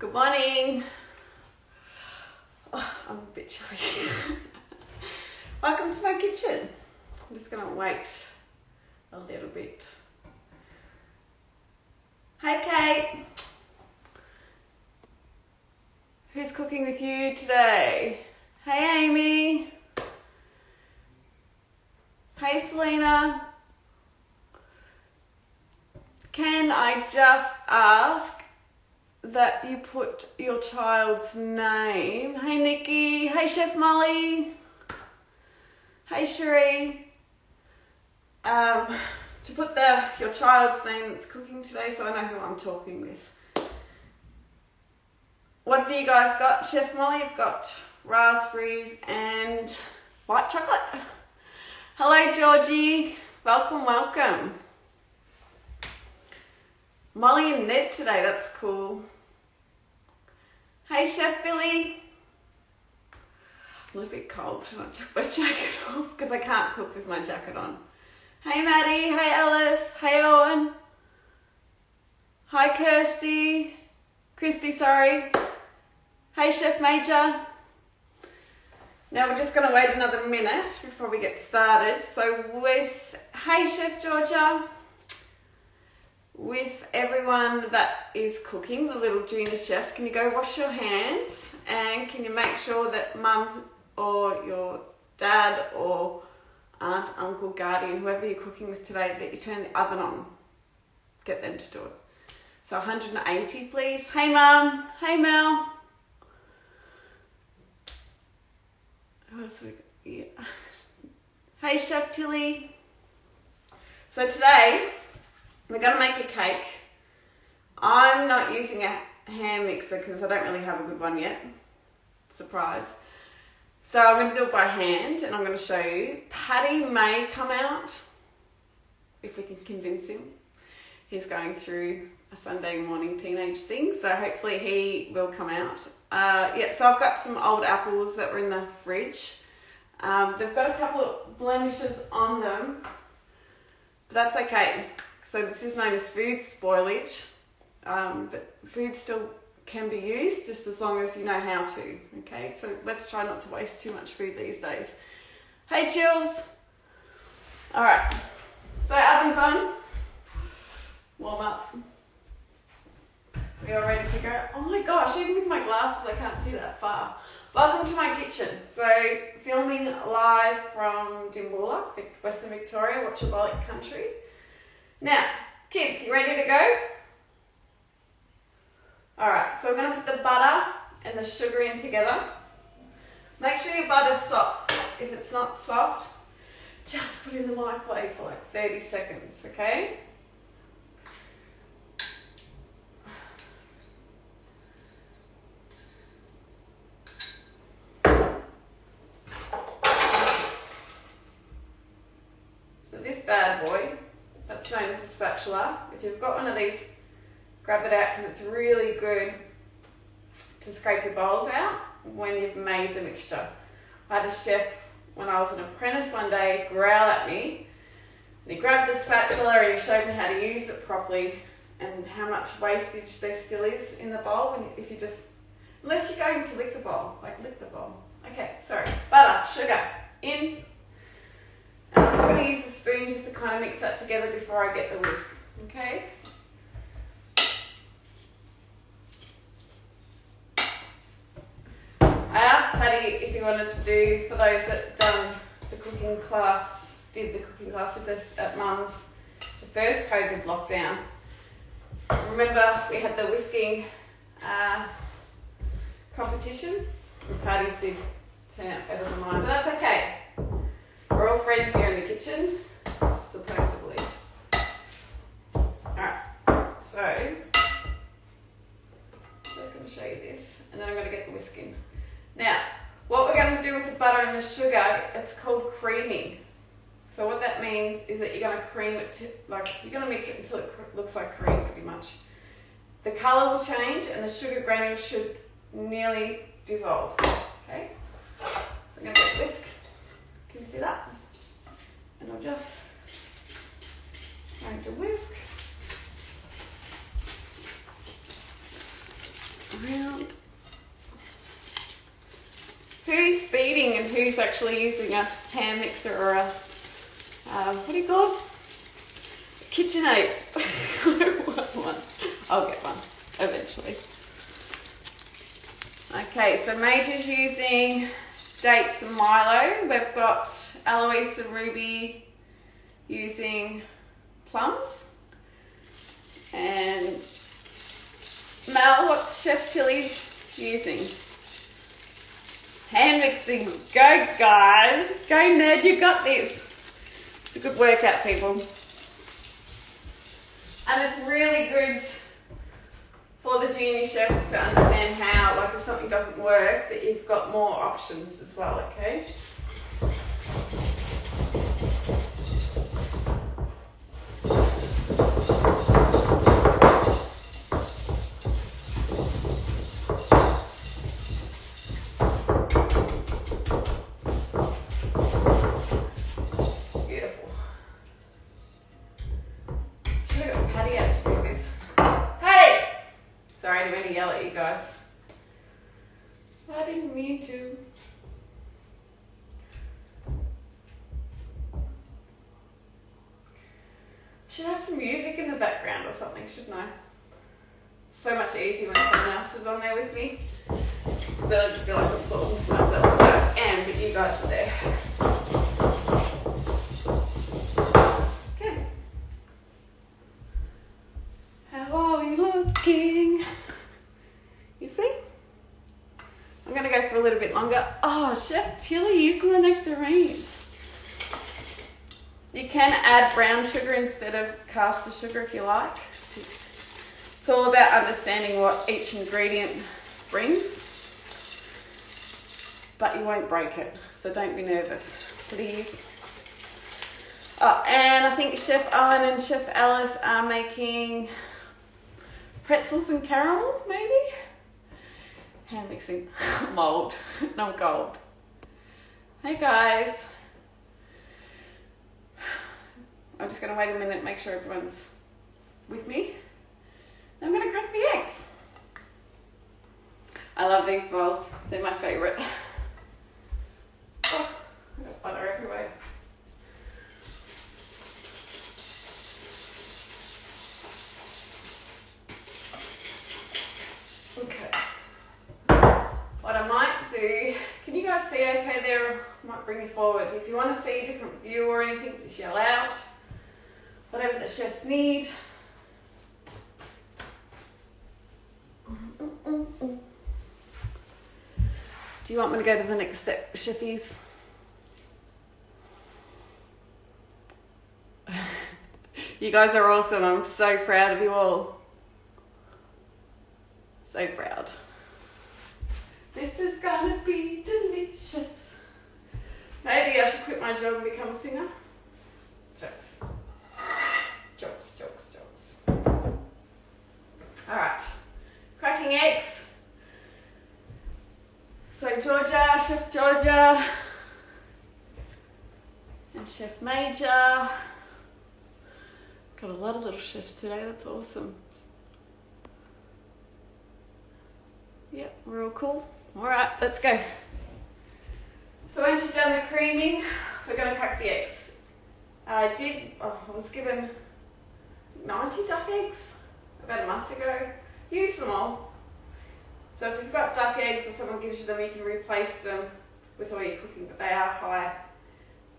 Good morning. Oh, I'm a bit chilly. Welcome to my kitchen. I'm just gonna wait a little bit. Hey Kate. Who's cooking with you today? Hey Amy. Hey Selena. Can I just ask that you put your child's name? Hey Nikki. Hey Chef Molly. Hey Cherie. To put your child's name that's cooking today so I know who I'm talking with. What have you guys got? Chef Molly, you've got raspberries and white chocolate. Hello Georgie. Welcome, welcome. Molly and Ned today, that's cool. Hey Chef Billy. I'm a little bit cold and I took my jacket off because I can't cook with my jacket on. Hey Maddie, hey Alice, hey Owen. Hi Kirsty. Christy, sorry. Hey Chef Major. Now we're just going to wait another minute before we get started. So hey Chef Georgia. With everyone that is cooking, the little junior chefs, can you go wash your hands and can you make sure that mum or your dad or aunt, uncle, guardian, whoever you're cooking with today, that you turn the oven on. Get them to do it. So 180 please. Hey mum. Hey Mel. Who else have we got? Yeah. Hey Chef Tilly. So today we're going to make a cake. I'm not using a hand mixer because I don't really have a good one yet. Surprise. So I'm going to do it by hand and I'm going to show you. Paddy may come out if we can convince him. He's going through a Sunday morning teenage thing, so hopefully he will come out. So I've got some old apples that were in the fridge. They've got a couple of blemishes on them, but that's okay. So this is known as food spoilage, but food still can be used just as long as you know how to, okay? So let's try not to waste too much food these days. Hey Chills! Alright, so oven's on. Warm up. We are ready to go. Oh my gosh, even with my glasses I can't see that far. Welcome to my kitchen. So filming live from Dimboola, Western Victoria, Watchabolic country. Now, kids, you ready to go? Alright, so we're going to put the butter and the sugar in together. Make sure your butter's soft. If it's not soft, just put it in the microwave for like 30 seconds, okay? So this bad boy, that's known as a spatula. If you've got one of these, grab it out because it's really good to scrape your bowls out when you've made the mixture. I had a chef when I was an apprentice one day growl at me and he grabbed the spatula and he showed me how to use it properly and how much wastage there still is in the bowl if you just, unless you're going to lick the bowl, like lick the bowl. Okay, sorry. Butter, sugar, in. And I'm just going to use the spoon just to kind of mix that together before I get the whisk, okay? I asked Paddy if he wanted to do, for those that did the cooking class with us at Mum's, the first COVID lockdown. Remember we had the whisking competition? And Paddy's did turn out better than mine, but that's okay. We're all friends here in the kitchen, supposedly. Alright, so I'm just going to show you this, and then I'm going to get the whisk in. Now, what we're going to do with the butter and the sugar, it's called creaming. So what that means is that you're going to cream it, you're going to mix it until it looks like cream pretty much. The colour will change and the sugar granules should nearly dissolve. Okay? So I'm going to get a whisk. Can you see that? And I'm just going to whisk. around. Who's beating and who's actually using a hand mixer or a, what do you call it? KitchenAid. I don't want one. I'll get one eventually. Okay, so Major's using dates and Milo. We've got Eloise and Ruby using plums. And Mel, what's Chef Tilly using? Hand mixing. Go guys. Go nerd, you got this. It's a good workout, people. And it's really good for the junior chefs to understand how, like if something doesn't work, that you've got more options as well, okay? Beautiful. Should have got Patty out to do this. Patty! Sorry, I didn't mean to yell at you guys. I didn't mean to. Should have some music in the background or something, shouldn't I? It's so much easier when someone else is on there with me. Then I just feel like I'm talking to myself, which I am, but you guys are there. Okay. How are we looking? You see? I'm going to go for a little bit longer. Oh, Chef Tilly using the nectarines. You can add brown sugar instead of caster sugar if you like. It's all about understanding what each ingredient brings. But you won't break it, so don't be nervous, please. Oh, and I think Chef Owen and Chef Alice are making pretzels and caramel, maybe? Hand mixing. Mold, not gold. Hey guys. I'm just going to wait a minute and make sure everyone's with me. I'm going to crack the eggs. I love these bowls. They're my favourite. Oh, I've got butter everywhere. Okay. What I might do, can you guys see okay there? I might bring you forward. If you want to see a different view or anything, just yell out. Whatever the chefs need. Do you want me to go to the next step, chefies? You guys are awesome. I'm so proud of you all. So proud. This is gonna be delicious. Maybe I should quit my job and become a singer. Jokes. Jokes, jokes, jokes. Alright. Cracking eggs. So Georgia, Chef Georgia, and Chef Major. Got a lot of little chefs today, that's awesome. Yep, we're all cool. Alright, let's go. So once you've done the creaming, we're going to crack the eggs. I was given 90 duck eggs about a month ago. Use them all. So if you've got duck eggs or someone gives you them, you can replace them with all your cooking, but they are high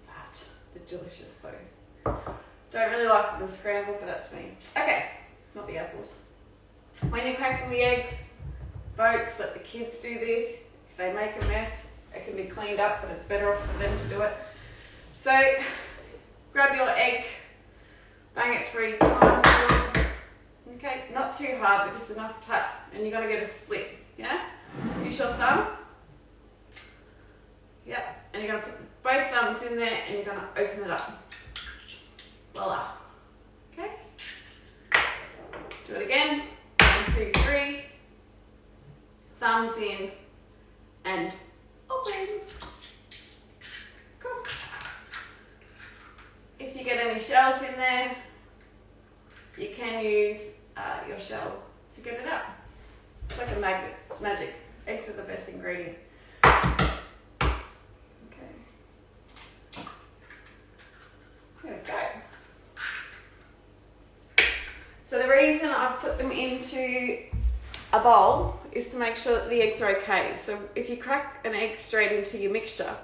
fat. They're delicious though. Don't really like them scrambled, but that's me. Okay, not the apples. When you're cracking the eggs, folks, let the kids do this. If they make a mess, it can be cleaned up, but it's better off for them to do it. So grab your egg, bang it 3 times. Okay, not too hard, but just enough tap, and you're gonna get a split. Yeah? Use your thumb. Yep, and you're gonna put both thumbs in there, and you're gonna open it up. Voila. Okay? Do it again. 1, 2, 3. Thumbs in and open. Cool. If you get any shells in there, you can use your shell to get it out. It's like a magnet. It's magic. Eggs are the best ingredient. Okay. There we go. So the reason I've put them into a bowl is to make sure that the eggs are okay. So if you crack an egg straight into your mixture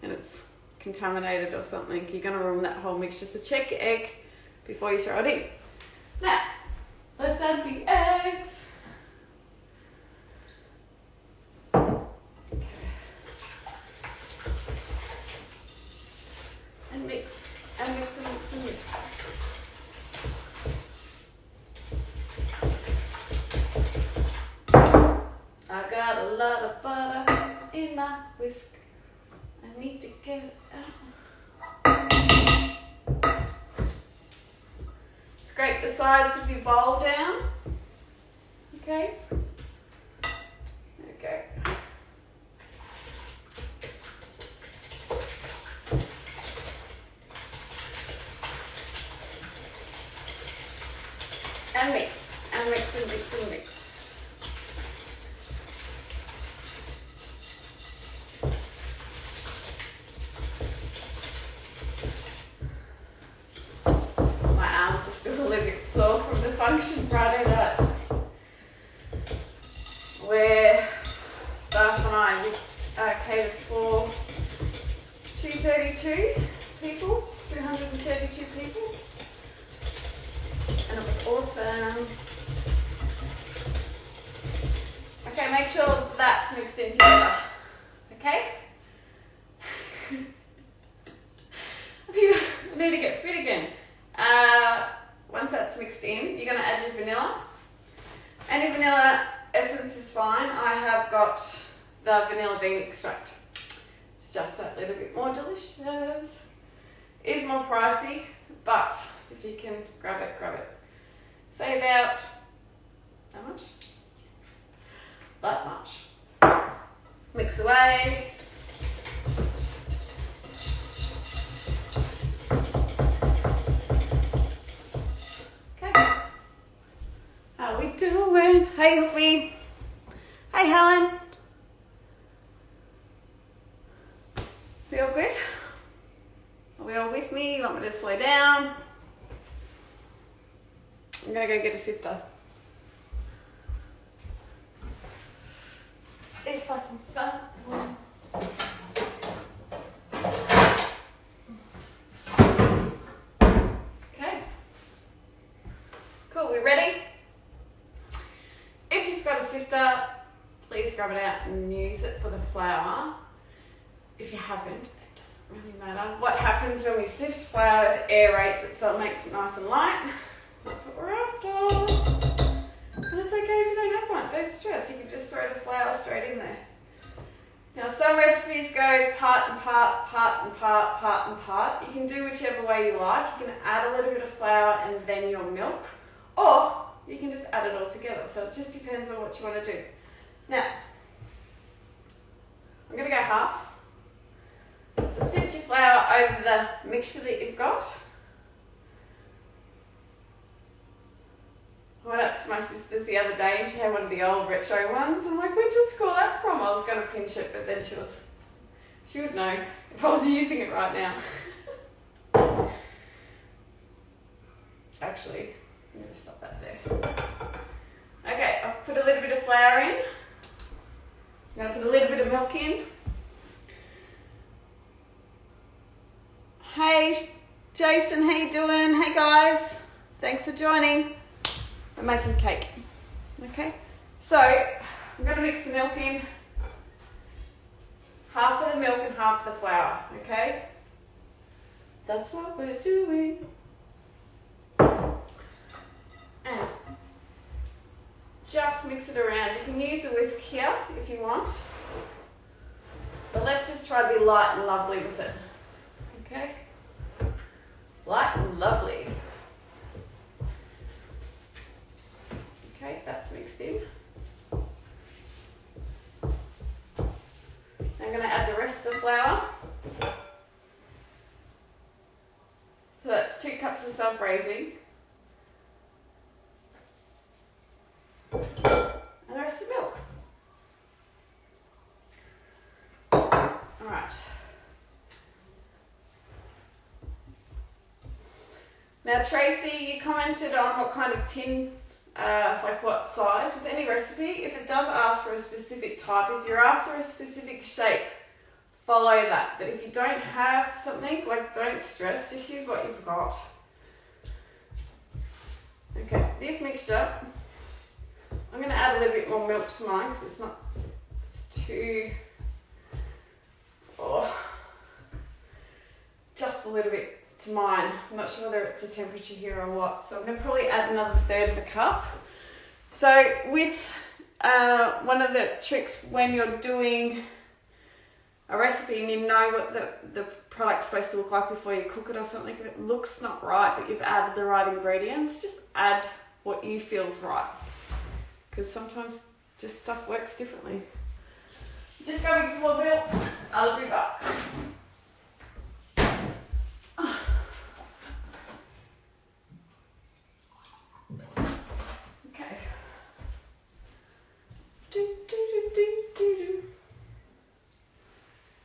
and it's contaminated or something, you're going to ruin that whole mixture. So check your egg before you throw it in. Now, let's add the eggs. And mix, and mix, and mix, and mix. I got a lot of butter in my whisk. I need to get it out. Scrape the sides of your bowl down. Okay. Okay. And mix, and mix, and mix, and mix. My arms are still a little bit sore from the function Friday night, where staff and I catered for 232 people, 232 people. And it was awesome. Okay, make sure that's mixed in together. Okay? I need to get fit again. Once that's mixed in, you're going to add your vanilla. And your vanilla essence is fine. I have got the vanilla bean extract. It's just that little bit more delicious. It is more pricey, but if you can grab it, grab it. Say about, how much? That much. Mix away. Okay. How we doing? Hey, Huffy. Hey, Helen. We all good? Are we all with me? You want me to slow down? I'm gonna go get a sifter. If I can find one. Okay. Cool, we ready? If you've got a sifter, please grab it out and use it for the flour. If you haven't, it doesn't really matter. What happens when we sift flour, it aerates it so it makes it nice and light. That's what we're after. And it's okay if you don't have one, don't stress. You can just throw the flour straight in there. Now some recipes go part and part, part and part, part and part. You can do whichever way you like. You can add a little bit of flour and then your milk. Or you can just add it all together. So it just depends on what you want to do. Now, I'm going to go half. So sift your flour over the mixture that you've got. I went up to my sister's the other day and she had one of the old retro ones. I'm like, where'd you score that from? I was going to pinch it, but then she would know if I was using it right now. Actually, I'm going to stop that there. Okay, I've put a little bit of flour in. I'm going to put a little bit of milk in. Hey, Jason, how you doing? Hey guys, thanks for joining. I'm making cake. Okay, so I'm going to mix the milk in. Half of the milk and half the flour. Okay, that's what we're doing. And just mix it around. You can use a whisk here if you want, but let's just try to be light and lovely with it. Okay, light and lovely. Okay, that's mixed in. I'm going to add the rest of the flour. So that's 2 cups of self-raising. And the rest of the milk. Now Tracy, you commented on what kind of tin, like what size with any recipe. If it does ask for a specific type, if you're after a specific shape, follow that. But if you don't have something, like don't stress, just use what you've got. Okay, this mixture, I'm going to add a little bit more milk to mine because it's too, just a little bit to mine. I'm not sure whether it's the temperature here or what. So I'm going to probably add another third of a cup. So with one of the tricks when you're doing a recipe and you know what the product's supposed to look like before you cook it or something, if it looks not right but you've added the right ingredients, just add what you feel's right. Because sometimes just stuff works differently. Just go with small bill. I'll be back. Okay.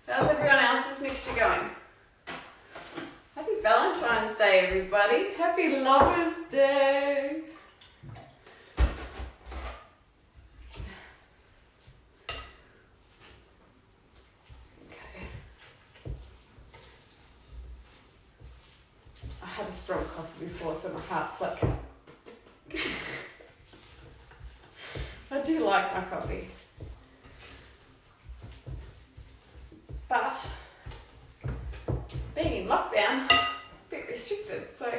How's everyone else's mixture going? Happy Valentine's Day, everybody. Happy Lover's Day. I had a strong coffee before, so my heart's like... I do like my coffee. But being in lockdown, a bit restricted, so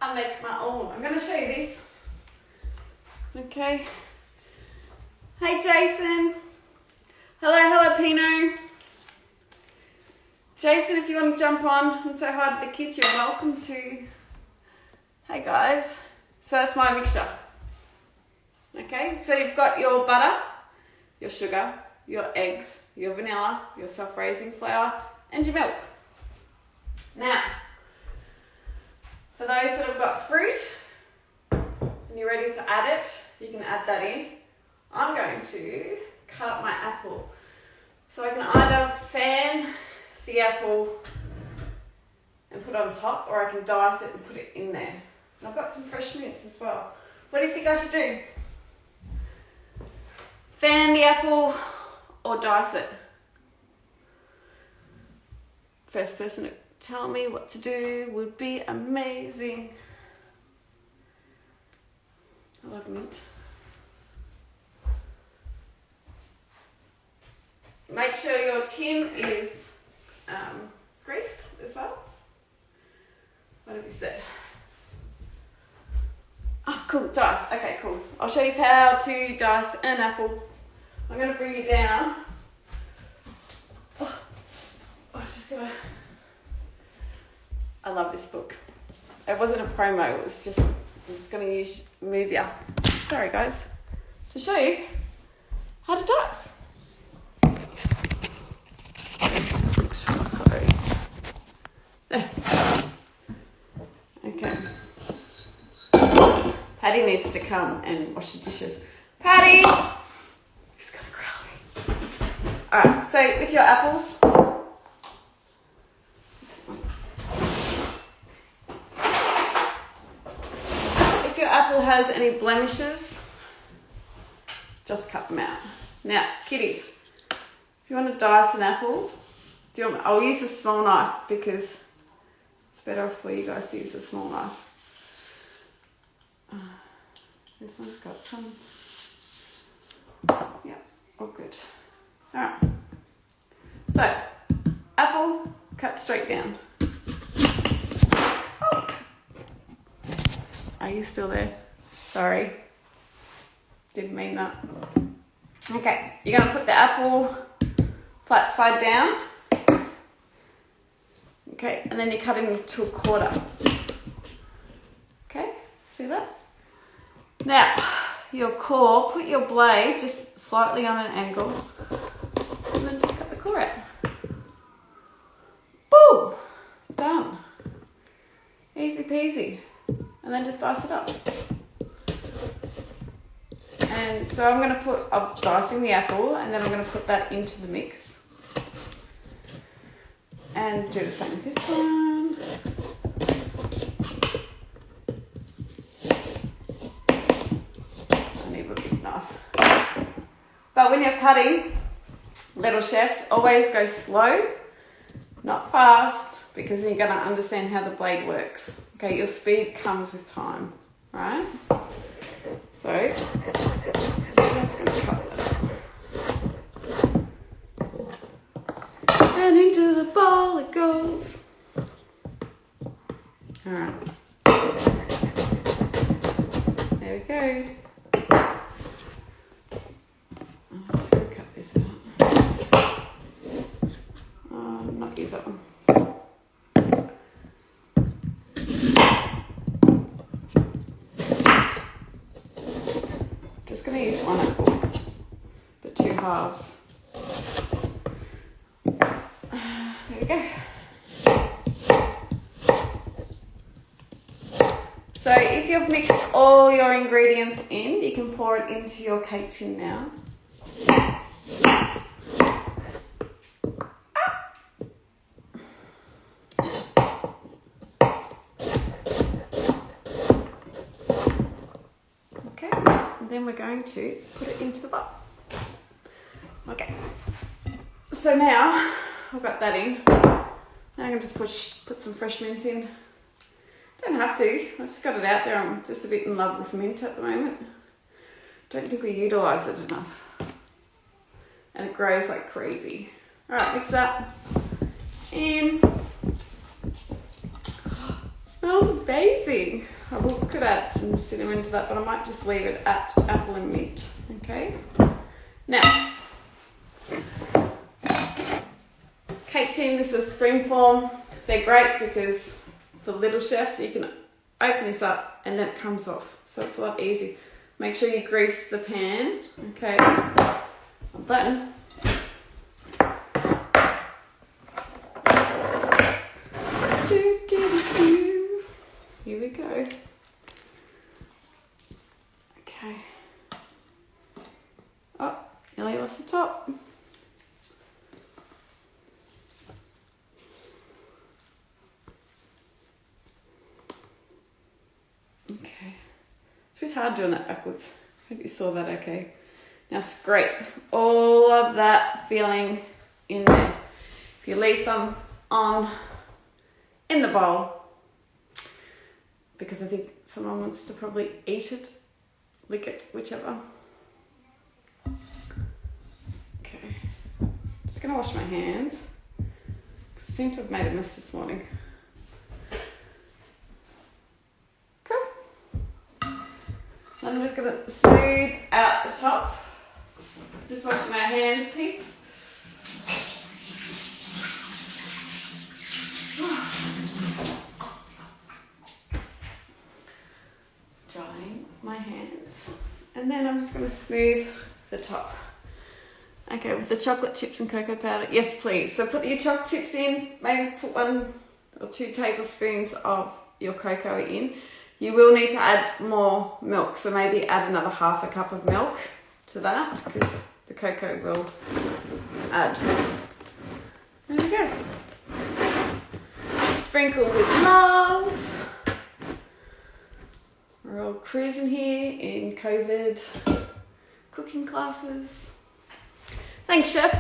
I make my own. I'm going to show you this. Okay. Hey Jason. Hello Pino. Jason, if you want to jump on and say hi to the kids, you're welcome to. Hey guys. So that's my mixture. Okay, so you've got your butter, your sugar, your eggs, your vanilla, your self-raising flour, and your milk. Now, for those that have got fruit and you're ready to add it, you can add that in. I'm going to cut up my apple. So I can either fan the apple and put it on top, or I can dice it and put it in there. And I've got some fresh mint as well. What do you think I should do? Fan the apple or dice it? First person to tell me what to do would be amazing. I love mint. Make sure your tin is greased as well. What have you said? Oh, cool, dice. Okay, cool. I'll show you how to dice an apple. I'm going to bring you down. I love this book. It wasn't a promo, it was just, I'm just going to move you. Sorry guys. To show you how to dice. Sorry. Okay. Patty needs to come and wash the dishes. Patty! He's gonna growl me. Alright, so with your apples, if your apple has any blemishes, just cut them out. Now, kiddies, if you want to dice an apple, I'll use a small knife because it's better for you guys to use a small knife. This one's got some. Yeah, all good. Alright. So, apple, cut straight down. Oh. Are you still there? Sorry. Didn't mean that. Okay, you're going to put the apple flat side down. Okay, and then you cut it into a quarter. Okay, see that? Now, your core, put your blade just slightly on an angle and then just cut the core out. Boom! Done. Easy peasy. And then just dice it up. And so I'm dicing the apple and then I'm going to put that into the mix. And do the same with this one. But when you're cutting, little chefs, always go slow, not fast, because then you're going to understand how the blade works. Okay, your speed comes with time, right? So, I'm just going to cut that. And into the bowl it goes. Alright. There we go. I'm just going to cut this out. Not use that one. Just going to use one apple, but two halves. There we go. So if you've mixed all your ingredients in, you can pour it into your cake tin now. Okay, and then we're going to put it into the bowl. Okay, so now I've got that in. Then I can just put some fresh mint in. Don't have to, I just got it out there. I'm just a bit in love with mint at the moment. Don't think we utilise it enough. And it grows like crazy. Alright, mix that in. Smells amazing. Could add some cinnamon to that, but I might just leave it at apple and mint. Okay? Now, cake tin, this is spring form. They're great because for little chefs, you can open this up and then it comes off. So it's a lot easier. Make sure you grease the pan. Okay? I'm done. Here we go. Okay. Oh, nearly lost the top. Okay. It's a bit hard doing that backwards. Hope you saw that okay. Now scrape all of that filling in there. If you leave some on in the bowl, because I think someone wants to probably eat it, lick it, whichever. Okay, just gonna wash my hands. I seem to have made a mess this morning. Cool. Then I'm just gonna smooth out the top. Just washing my hands, peeps. Drying my hands. And then I'm just going to smooth the top. Okay, with the chocolate chips and cocoa powder. Yes, please. So put your chocolate chips in. Maybe put 1 or 2 tablespoons of your cocoa in. You will need to add more milk. So maybe add another half a cup of milk to that because the cocoa will add. There we go. Sprinkle with love. We're all cruising here in COVID cooking classes. Thanks, Chef.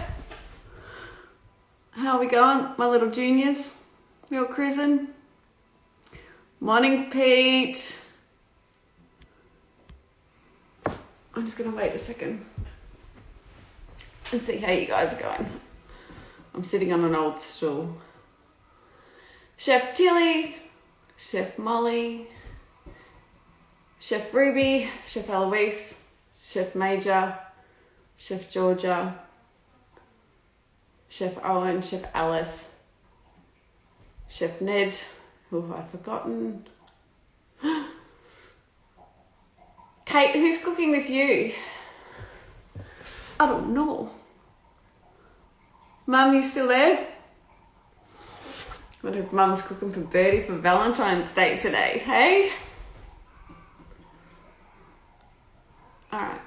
How are we going, my little juniors? We all cruising? Morning, Pete. I'm just going to wait a second and see how you guys are going. I'm sitting on an old stool. Chef Tilly, Chef Molly, Chef Ruby, Chef Eloise, Chef Major, Chef Georgia, Chef Owen, Chef Alice, Chef Ned, who have I forgotten? Kate, who's cooking with you? I don't know. Mum, you still there? I wonder if Mum's cooking for Birdie for Valentine's Day today, hey? Alright,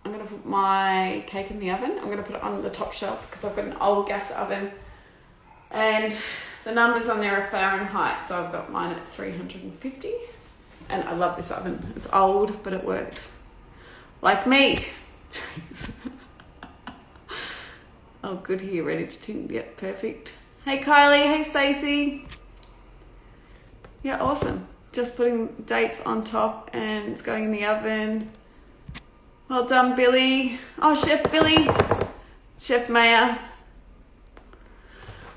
I'm going to put my cake in the oven. I'm going to put it on the top shelf because I've got an old gas oven. And the numbers on there are Fahrenheit, so I've got mine at 350. And I love this oven. It's old, but it works. Like me. Oh, good here, ready to ting. Yeah, perfect. Hey, Kylie. Hey, Stacey. Yeah, awesome. Just putting dates on top and it's going in the oven. Well done, Billy. Oh, Chef Billy. Chef Maya.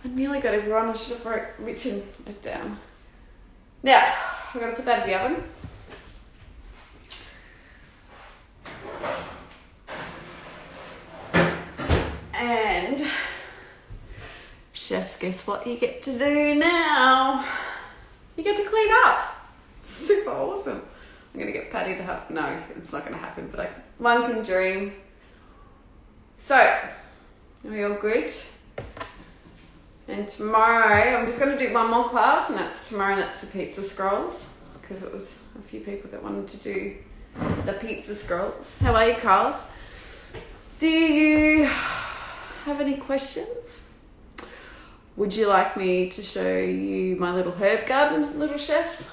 I nearly got everyone. I should have written it down. Now, I've got to put that in the oven. And chefs, guess what you get to do now? You get to clean up. Super awesome. I'm going to get Patty to help. No, it's not going to happen, but one can dream. So, are we all good? And tomorrow, I'm just going to do one more class, and that's tomorrow, that's the pizza scrolls, because it was a few people that wanted to do the pizza scrolls. How are you, Carls? Do you have any questions? Would you like me to show you my little herb garden, little chefs?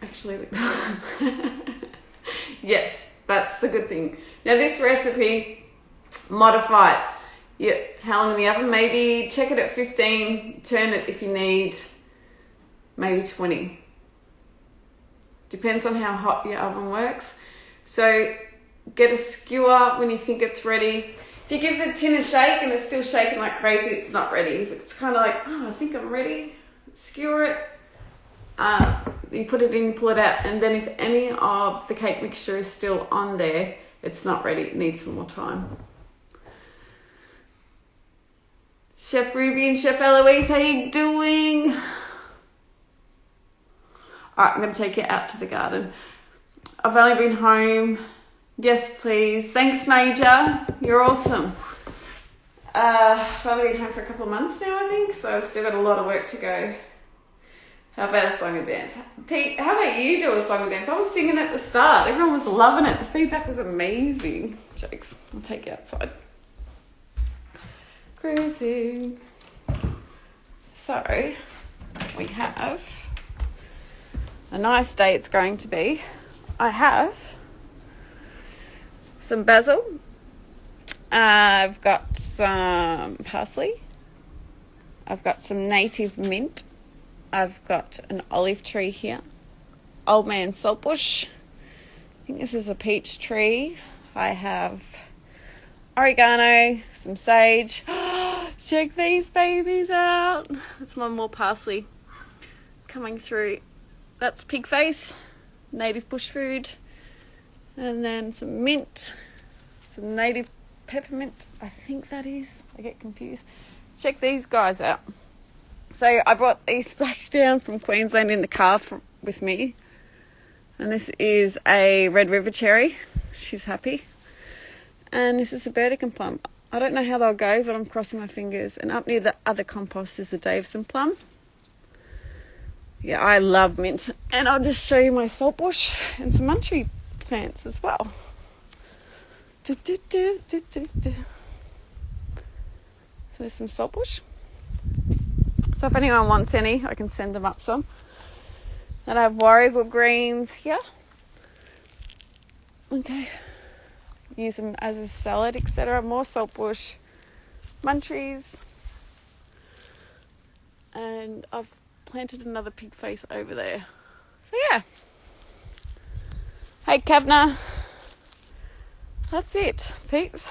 Actually, yes, that's the good thing. Now this recipe, modify it. Yeah, how long in the oven? Maybe check it at 15, turn it if you need, maybe 20. Depends on how hot your oven works. So get a skewer when you think it's ready. If you give the tin a shake and it's still shaking like crazy, it's not ready. If it's kind of like, oh, I think I'm ready, skewer it. You put it in, pull it out, and then if any of the cake mixture is still on there, it's not ready. It needs some more time. Chef Ruby and Chef Eloise, how you doing? All right, I'm going to take you out to the garden. I've only been home. Yes, please. Thanks, Major. You're awesome. I've only been home for a couple of months now, I think, so I've still got a lot of work to go. How about a song and dance? Pete, how about you do a song and dance? I was singing at the start. Everyone was loving it. The feedback was amazing. Jokes. I'll take you outside. Cruising. So, we have a nice day it's going to be. I have some basil. I've got some parsley. I've got some native mint. I've got an olive tree here. Old man saltbush. I think this is a peach tree. I have oregano, some sage. Check these babies out. That's one more parsley coming through. That's pig face, native bush food. And then some mint, some native peppermint. I think that is. I get confused. Check these guys out. So I brought these back down from Queensland in the car with me. And this is a Red River cherry. She's happy. And this is a Burdekin plum. I don't know how they'll go, but I'm crossing my fingers. And up near the other compost is the Davison plum. Yeah, I love mint. And I'll just show you my saltbush and some munchie plants as well. So there's some saltbush. So if anyone wants any, I can send them up some. And I have warrigal greens here. Okay. Use them as a salad, etc. More saltbush, munchies. And I've planted another pig face over there. So yeah. Hey, Kavna. That's it, peeps.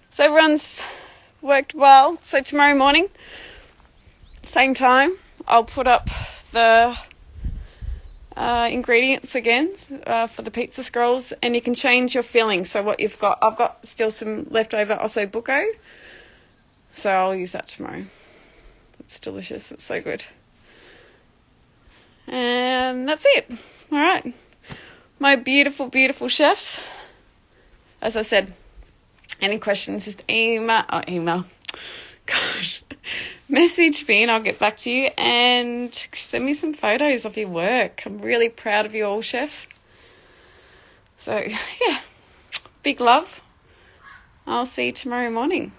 So everyone's worked well. So tomorrow morning, same time, I'll put up the ingredients again for the pizza scrolls, and you can change your filling. So what you've got, I've got still some leftover osso buco, so I'll use that tomorrow. It's delicious. It's so good. And that's it. All right. My beautiful, beautiful chefs. As I said, any questions, just email. Gosh. Message me and I'll get back to you, and send me some photos of your work. I'm really proud of you all, chefs. So, yeah. Big love. I'll see you tomorrow morning.